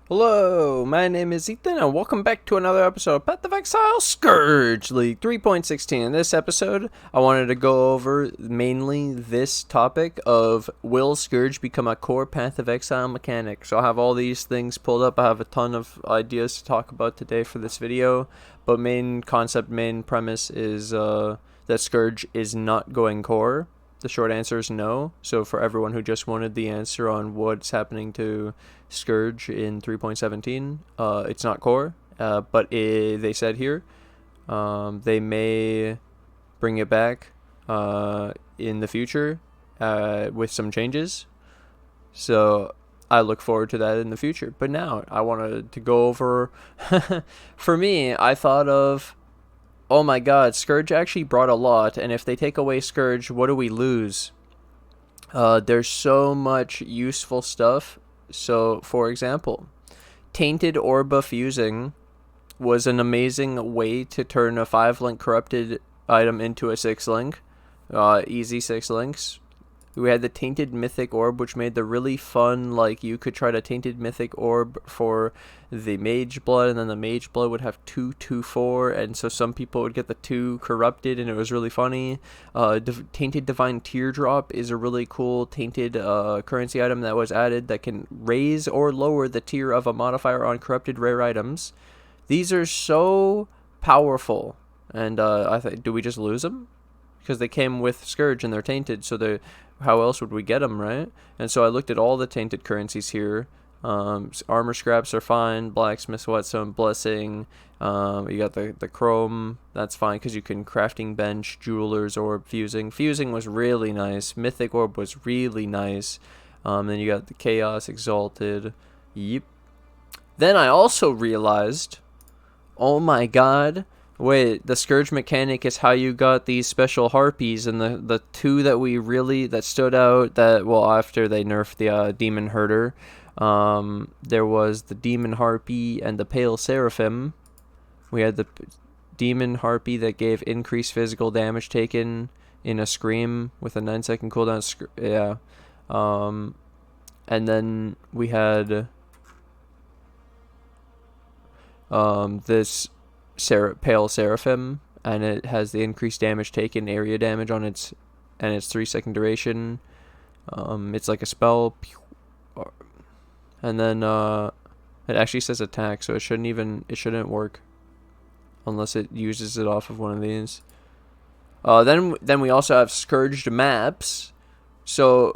Hello, my name is Ethan, and welcome back to another episode of Path of Exile Scourge League 3.16. In this episode, I wanted to go over mainly this topic of will Scourge become a core Path of Exile mechanic. So I have all these things pulled up. I have a ton of ideas to talk about today for this video, but main concept, main premise is that Scourge is not going core. The short answer is no. So for everyone who just wanted the answer on what's happening to Scourge in 3.17, it's not core, but they said here they may bring it back in the future with some changes. So I look forward to that in the future. But now I wanted to go over, for me, I thought of, oh my god, Scourge actually brought a lot, and if they take away Scourge, what do we lose? There's so much useful stuff. So, for example, Tainted Orba Fusing was an amazing way to turn a 5-link corrupted item into a 6-link. Easy 6 links. We had the Tainted Mythic Orb, which made the really fun, like, you could try to Tainted Mythic Orb for the Mage Blood, and then the Mage Blood would have 2/2/4, and so some people would get the 2 corrupted, and it was really funny. Tainted Divine Teardrop is a really cool tainted currency item that was added that can raise or lower the tier of a modifier on corrupted rare items. These are so powerful, and I think, do we just lose them? Because they came with Scourge and they're tainted, so how else would we get them, right? And so I looked at all the tainted currencies here. Armor scraps are fine. Blacksmith whetstone, blessing. You got the chrome. That's fine because you can crafting bench, jewelers orb, fusing. Fusing was really nice. Mythic orb was really nice. Then you got the chaos exalted. Yep. Then I also realized, oh my god. Wait, the Scourge mechanic is how you got these special harpies, and the two that stood out, that, well, after they nerfed the demon herder, there was the demon harpy and the pale seraphim. We had the demon harpy that gave increased physical damage taken in a scream with a 9-second cooldown. Yeah. And then we had this pale seraphim, and it has the increased damage taken, area damage on its 3-second duration. It's like a spell, and then it actually says attack, so it shouldn't work unless it uses it off of one of these. Then we also have Scourged maps. So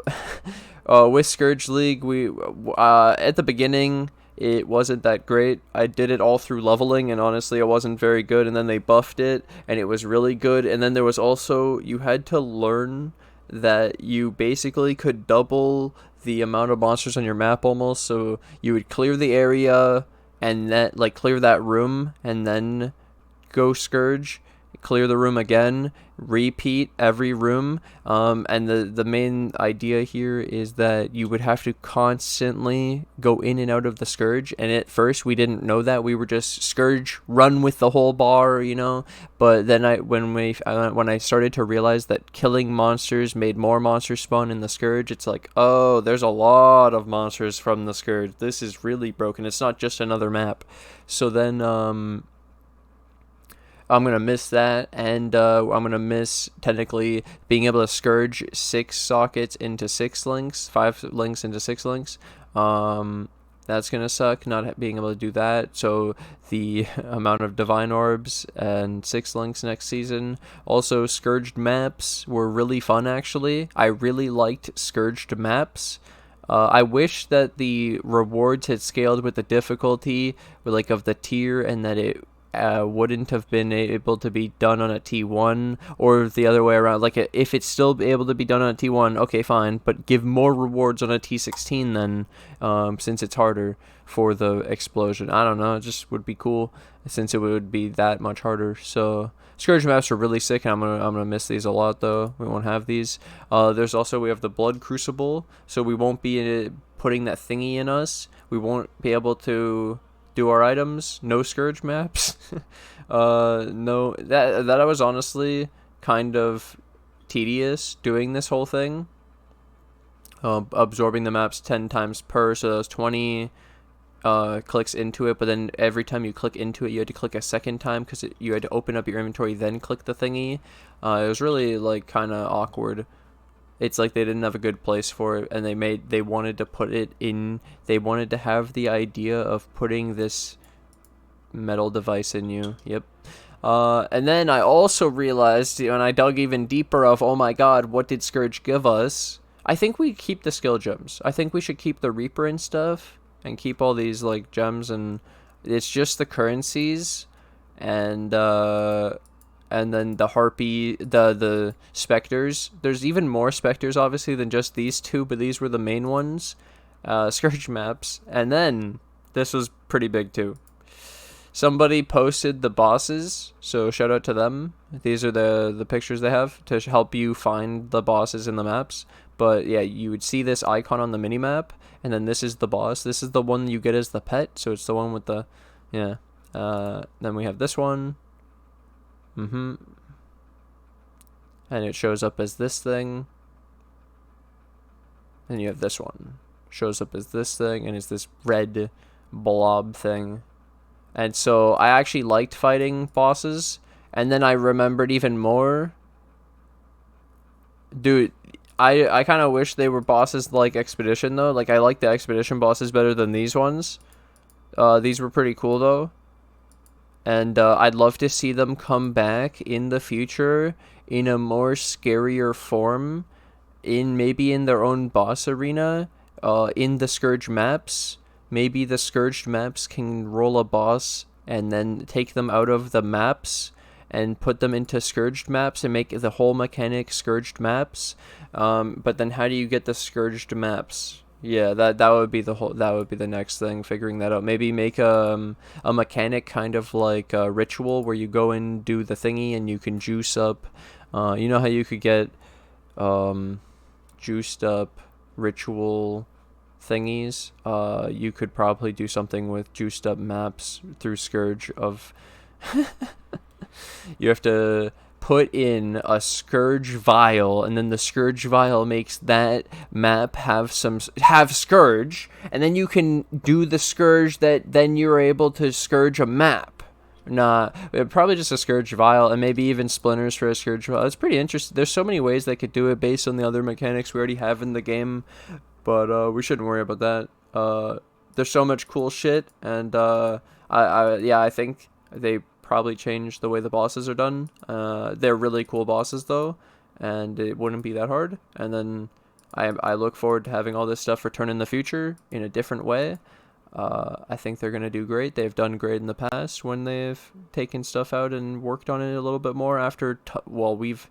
with Scourge League, we at the beginning, it wasn't that great. I did it all through leveling, and honestly, it wasn't very good. And then they buffed it, and it was really good. And then there was also, you had to learn that you basically could double the amount of monsters on your map almost. So you would clear the area, and then, like, clear that room, and then go Scourge, clear the room again, repeat every room, and the main idea here is that you would have to constantly go in and out of the Scourge, and at first we didn't know that. We were just Scourge, run with the whole bar, but then when I started to realize that killing monsters made more monsters spawn in the Scourge, it's like, oh, there's a lot of monsters from the Scourge. This is really broken. It's not just another map. So then I'm going to miss that, and I'm going to miss, technically, being able to Scourge 6 sockets into 6 links, 5 links into 6 links. That's going to suck, not being able to do that. So the amount of Divine Orbs and 6 links next season. Also, Scourged maps were really fun, actually. I really liked Scourged maps. I wish that the rewards had scaled with the difficulty, of the tier, and that it wouldn't have been able to be done on a T1, or the other way around. Like, if it's still able to be done on a T1, okay, fine, but give more rewards on a T16 then, since it's harder for the explosion. I don't know, it just would be cool since it would be that much harder. So Scourge maps are really sick, and I'm gonna miss these a lot, though. We won't have these. There's also, we have the blood crucible, so we won't be putting that thingy in us. We won't be able to do our items. No Scourge maps. No, that I was honestly kind of tedious doing this whole thing. Absorbing the maps 10 times per, so that was 20 clicks into it, but then every time you click into it, you had to click a second time because you had to open up your inventory, then click the thingy. It was really like kind of awkward. It's like they didn't have a good place for it, and they wanted to put it in. They wanted to have the idea of putting this metal device in you. Yep. And then I also realized when I dug even deeper of, oh my god, what did Scourge give us? I think we keep the skill gems. I think we should keep the Reaper and stuff, and keep all these like gems, and it's just the currencies, and then the harpy, the specters. There's even more specters obviously than just these two, but these were the main ones. Scourge maps, and then this was pretty big too. Somebody posted the bosses, so shout out to them. These are the pictures they have to help you find the bosses in the maps. But yeah, you would see this icon on the minimap, and then this is the boss. This is the one you get as the pet, so it's the one with the, yeah. Then we have this one. And it shows up as this thing. And you have this one. Shows up as this thing, and it's this red blob thing. And so I actually liked fighting bosses, and then I remembered even more. Dude, I kind of wish they were bosses like Expedition, though. Like, I like the Expedition bosses better than these ones. These were pretty cool, though. And I'd love to see them come back in the future in a more scarier form, maybe in their own boss arena, in the Scourge maps. Maybe the Scourged maps can roll a boss and then take them out of the maps and put them into Scourged maps and make the whole mechanic Scourged maps. But then how do you get the Scourged maps? Yeah, that would be the next thing, figuring that out. Maybe make a mechanic kind of like a ritual where you go and do the thingy and you can juice up. You know how you could get juiced up ritual thingies? You could probably do something with juiced up maps through Scourge of you have to put in a Scourge vial, and then the Scourge vial makes that map have Scourge, and then you can do the Scourge that then you're able to Scourge a map. Nah, probably just a Scourge vial, and maybe even splinters for a Scourge vial. It's pretty interesting. There's so many ways they could do it based on the other mechanics we already have in the game, but we shouldn't worry about that. There's so much cool shit, and I think they probably change the way the bosses are done. They're really cool bosses though, and it wouldn't be that hard. And then I look forward to having all this stuff return in the future in a different way. I think they're gonna do great. They've done great in the past when they've taken stuff out and worked on it a little bit more after we've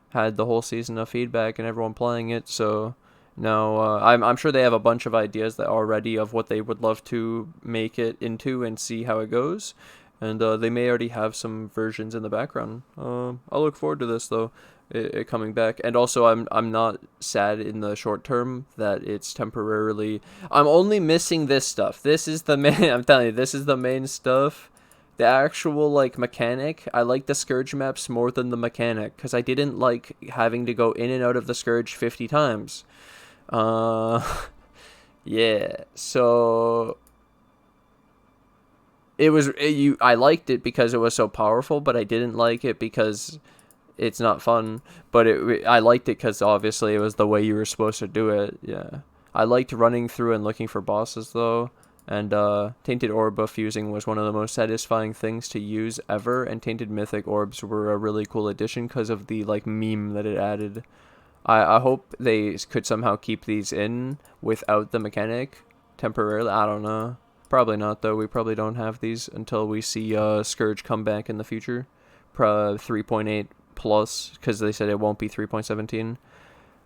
had the whole season of feedback and everyone playing it. So now I'm sure they have a bunch of ideas that already of what they would love to make it into and see how it goes. And they may already have some versions in the background. I'll look forward to this though, it coming back. And also, I'm not sad in the short term that it's temporarily. I'm only missing this stuff. This is the main. I'm telling you, this is the main stuff. The actual like mechanic. I like the Scourge maps more than the mechanic because I didn't like having to go in and out of the Scourge 50 times. Yeah. So. I liked it because it was so powerful, but I didn't like it because it's not fun. But I liked it because obviously it was the way you were supposed to do it. Yeah, I liked running through and looking for bosses though, and Tainted Orb buff using was one of the most satisfying things to use ever. And Tainted Mythic Orbs were a really cool addition because of the like meme that it added. I hope they could somehow keep these in without the mechanic temporarily. I don't know. Probably not, though. We probably don't have these until we see Scourge come back in the future. 3.8 plus, because they said it won't be 3.17.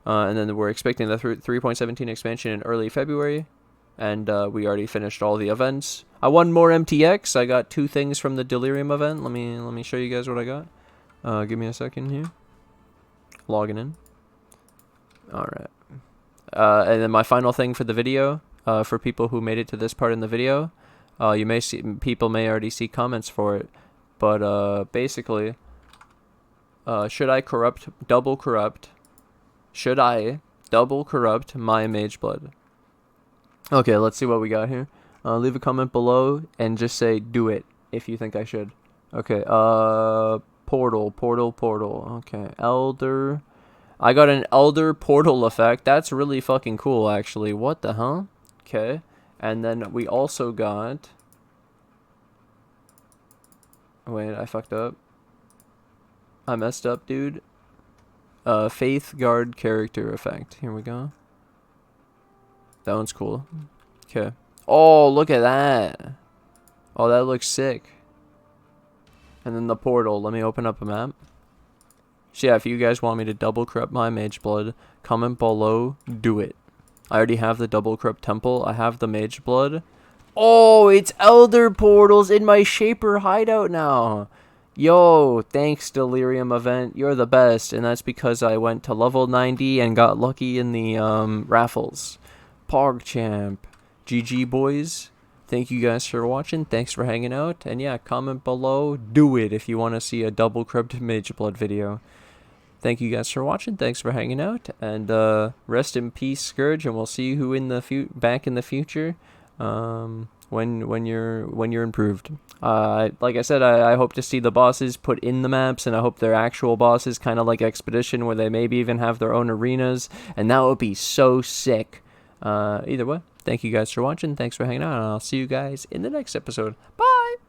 And then we're expecting the 3.17 expansion in early February. And we already finished all the events. I won more MTX. I got 2 things from the Delirium event. Let me show you guys what I got. Give me a second here. Logging in. Alright. And then my final thing for the video. For people who made it to this part in the video, people may already see comments for it, but basically, should I double corrupt my Mage Blood? Okay, let's see what we got here. Leave a comment below and just say do it if you think I should. Okay, portal. Okay, elder. I got an elder portal effect. That's really fucking cool, actually. What the hell? Okay, and then we also got... Wait, I fucked up. I messed up, dude. Faith Guard character effect. Here we go. That one's cool. Okay. Oh, look at that. Oh, that looks sick. And then the portal. Let me open up a map. So yeah, if you guys want me to double corrupt my mage blood, comment below. Do it. I already have the double corrupt temple. I have the mage blood. Oh, it's elder portals in my shaper hideout now. Yo, thanks Delirium event. You're the best. And that's because I went to level 90 and got lucky in the raffles. PogChamp. GG boys. Thank you guys for watching. Thanks for hanging out. And yeah, comment below. Do it if you want to see a double corrupt mage blood video. Thank you guys for watching. Thanks for hanging out. And rest in peace, Scourge. And we'll see you in the back in the future. When you're improved. Like I said, I hope to see the bosses put in the maps, and I hope they're actual bosses, kind of like Expedition, where they maybe even have their own arenas, and that would be so sick. Either way, thank you guys for watching. Thanks for hanging out, and I'll see you guys in the next episode. Bye!